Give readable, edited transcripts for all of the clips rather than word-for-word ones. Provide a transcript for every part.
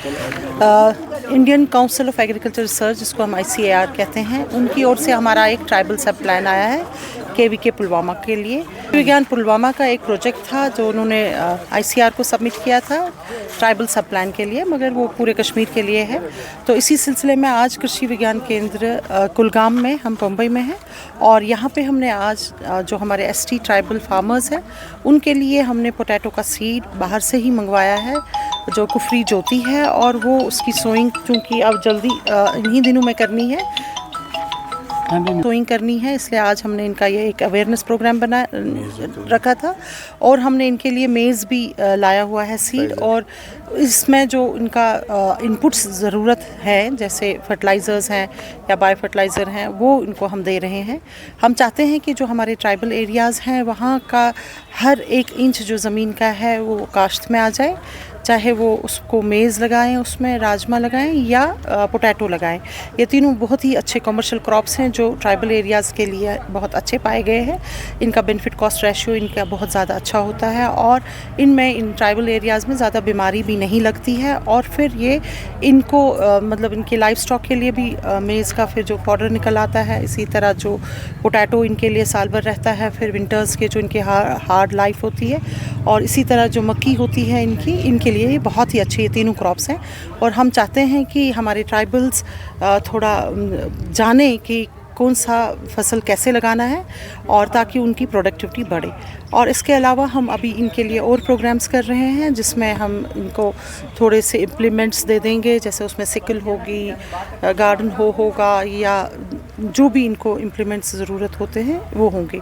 Indian council of agriculture research, जिसको हम ICAR कहते हैं, उनकी ओर से हमारा एक ट्राइबल सब प्लान आया है KVK पुलवामा के लिए। विज्ञान पुलवामा का एक प्रोजेक्ट था जो उन्होंने ICAR को सबमिट किया था ट्राइबल सब प्लान के लिए, मगर वो पूरे कश्मीर के लिए है। तो इसी सिलसिले में आज कृषि विज्ञान केंद्र कुलगाम में, हम मुंबई में हैं, और यहाँ पे हमने आज जो हमारे ST ट्राइबल फार्मर्स हैं उनके लिए हमने पोटैटो का सीड बाहर से ही मंगवाया है, जो कुफरी ज्योति है, और वो उसकी सोइंग चूँकि अब जल्दी इन्हीं दिनों में करनी है, सोइंग करनी है, इसलिए आज हमने इनका ये एक अवेयरनेस प्रोग्राम बना रखा था। और हमने इनके लिए मेज़ भी लाया हुआ है सीड, और इसमें जो इनका इनपुट्स ज़रूरत है, जैसे फर्टिलाइज़र्स हैं या बायो फर्टिलाइज़र हैं, वो इनको हम दे रहे हैं। हम चाहते हैं कि जो हमारे ट्राइबल एरियाज़ हैं वहाँ का हर एक इंच जो ज़मीन का है वो काश्त में आ जाए, चाहे वो उसको मेज़ लगाएं, उसमें राजमा लगाएं या पोटैटो लगाएं। ये तीनों बहुत ही अच्छे कमर्शियल क्रॉप्स हैं जो ट्राइबल एरियाज़ के लिए बहुत अच्छे पाए गए हैं। इनका बेनिफिट कॉस्ट रेशियो इनका बहुत ज़्यादा अच्छा होता है, और इनमें इन ट्राइबल एरियाज़ में ज़्यादा बीमारी भी नहीं लगती है। और फिर ये इनको मतलब इनके लाइफ स्टॉक के लिए भी मेज़ का फिर जो पाउडर निकल आता है, इसी तरह जो पोटैटो इनके लिए साल भर रहता है, फिर विंटर्स के जो इनके हार्ड लाइफ होती है, और इसी तरह जो मक्की होती है इनके लिए ये बहुत ही अच्छे ये तीनों क्रॉप्स हैं। और हम चाहते हैं कि हमारे ट्राइबल्स थोड़ा जाने कि कौन सा फसल कैसे लगाना है, और ताकि उनकी प्रोडक्टिविटी बढ़े। और इसके अलावा हम अभी इनके लिए और प्रोग्राम्स कर रहे हैं, जिसमें हम इनको थोड़े से इम्प्लीमेंट्स दे देंगे, जैसे उसमें सिकल होगी, गार्डन होगा, या जो भी इनको इम्प्लीमेंट्स ज़रूरत होते हैं वो होंगे।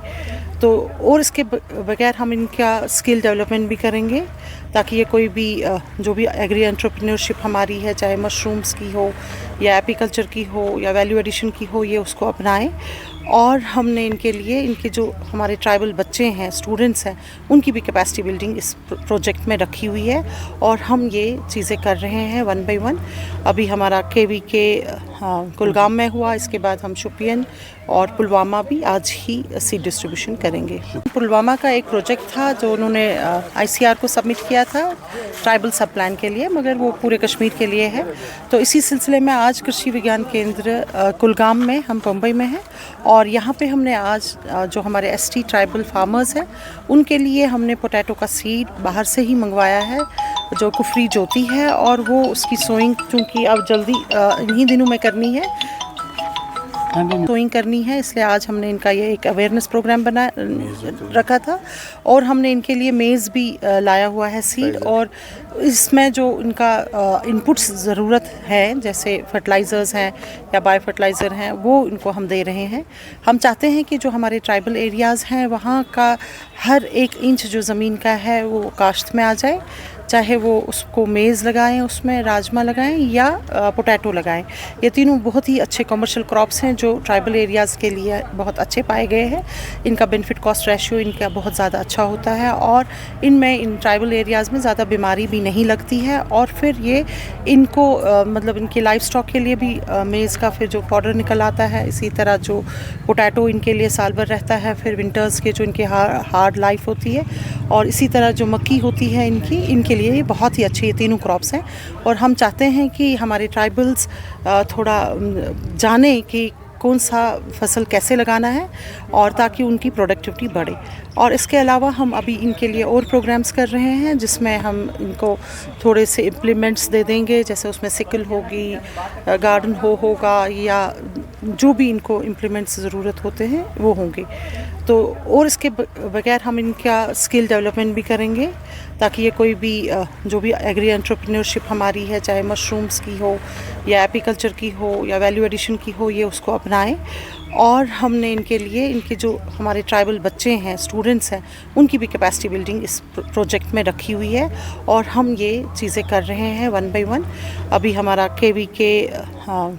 तो और इसके बगैर हम इनका स्किल डेवलपमेंट भी करेंगे, ताकि ये कोई भी जो भी एग्री एंटरप्रेन्योरशिप हमारी है, चाहे मशरूम्स की हो या एपीकल्चर की हो या वैल्यू एडिशन की हो, ये उसको अपनाएं। और हमने इनके लिए इनके जो हमारे ट्राइबल बच्चे हैं, स्टूडेंट्स हैं, उनकी भी कैपेसिटी बिल्डिंग इस प्रोजेक्ट में रखी हुई है, और हम ये चीज़ें कर रहे हैं 1 by 1। अभी हमारा KVK कुलगाम में हुआ, इसके बाद हम शोपियान और पुलवामा भी आज ही सीड डिस्ट्रीब्यूशन करेंगे। पुलवामा का एक प्रोजेक्ट था जो उन्होंने ICAR को सबमिट किया था ट्राइबल सब प्लान के लिए, मगर वो पूरे कश्मीर के लिए है। तो इसी सिलसिले में आज कृषि विज्ञान केंद्र कुलगाम में, हम मुंबई में हैं, और यहाँ पे हमने आज जो हमारे ST ट्राइबल फार्मर्स हैं उनके लिए हमने पोटैटो का सीड बाहर से ही मंगवाया है, जो कुफरी ज्योति है, और वो उसकी सोइंग चूँकि अब जल्दी इन्हीं दिनों में करनी है, सोइंग करनी है, इसलिए आज हमने इनका ये एक अवेयरनेस प्रोग्राम बना रखा था। और हमने इनके लिए मेज़ भी लाया हुआ है सीड, और इसमें जो इनका इनपुट्स ज़रूरत है, जैसे फर्टिलाइज़र्स हैं या बायो फर्टिलाइज़र हैं, वो इनको हम दे रहे हैं। हम चाहते हैं कि जो हमारे ट्राइबल एरियाज़ हैं वहाँ का हर एक इंच जो ज़मीन का है वो काश्त में आ जाए, चाहे वो उसको मेज़ लगाएं, उसमें राजमा लगाएं या पोटैटो लगाएं। ये तीनों बहुत ही अच्छे कमर्शियल क्रॉप्स हैं जो ट्राइबल एरियाज़ के लिए बहुत अच्छे पाए गए हैं। इनका बेनिफिट कॉस्ट रेशियो इनका बहुत ज़्यादा अच्छा होता है, और इनमें इन ट्राइबल एरियाज़ में ज़्यादा बीमारी भी नहीं लगती है। और फिर ये इनको मतलब इनके लाइफ स्टॉक के लिए भी मेज़ का फिर जो पाउडर निकल आता है, इसी तरह जो पोटैटो इनके लिए साल भर रहता है, फिर विंटर्स के जो इनके हार्ड लाइफ होती है, और इसी तरह जो मक्की होती है इनके लिए ये बहुत ही अच्छे ये तीनों क्रॉप्स हैं। और हम चाहते हैं कि हमारे ट्राइबल्स थोड़ा जाने कि कौन सा फसल कैसे लगाना है, और ताकि उनकी प्रोडक्टिविटी बढ़े। और इसके अलावा हम अभी इनके लिए और प्रोग्राम्स कर रहे हैं, जिसमें हम इनको थोड़े से इम्प्लीमेंट्स दे देंगे, जैसे उसमें सिकल होगी, गार्डन होगा, या जो भी इनको इम्प्लीमेंट्स ज़रूरत होते हैं वो होंगे। तो और इसके बगैर हम इनका स्किल डेवलपमेंट भी करेंगे, ताकि ये कोई भी जो भी एग्री एंटरप्रेन्योरशिप हमारी है, चाहे मशरूम्स की हो या एपीकल्चर की हो या वैल्यू एडिशन की हो, ये उसको अपनाएं। और हमने इनके लिए इनके जो हमारे ट्राइबल बच्चे हैं, स्टूडेंट्स हैं, उनकी भी कैपेसिटी बिल्डिंग इस प्रोजेक्ट में रखी हुई है, और हम ये चीज़ें कर रहे हैं 1 by 1। अभी हमारा KVK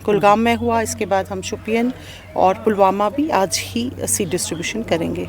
कुलगाम में हुआ, इसके बाद हम शोपियान और पुलवामा भी आज ही सीड डिस्ट्रीब्यूशन करेंगे।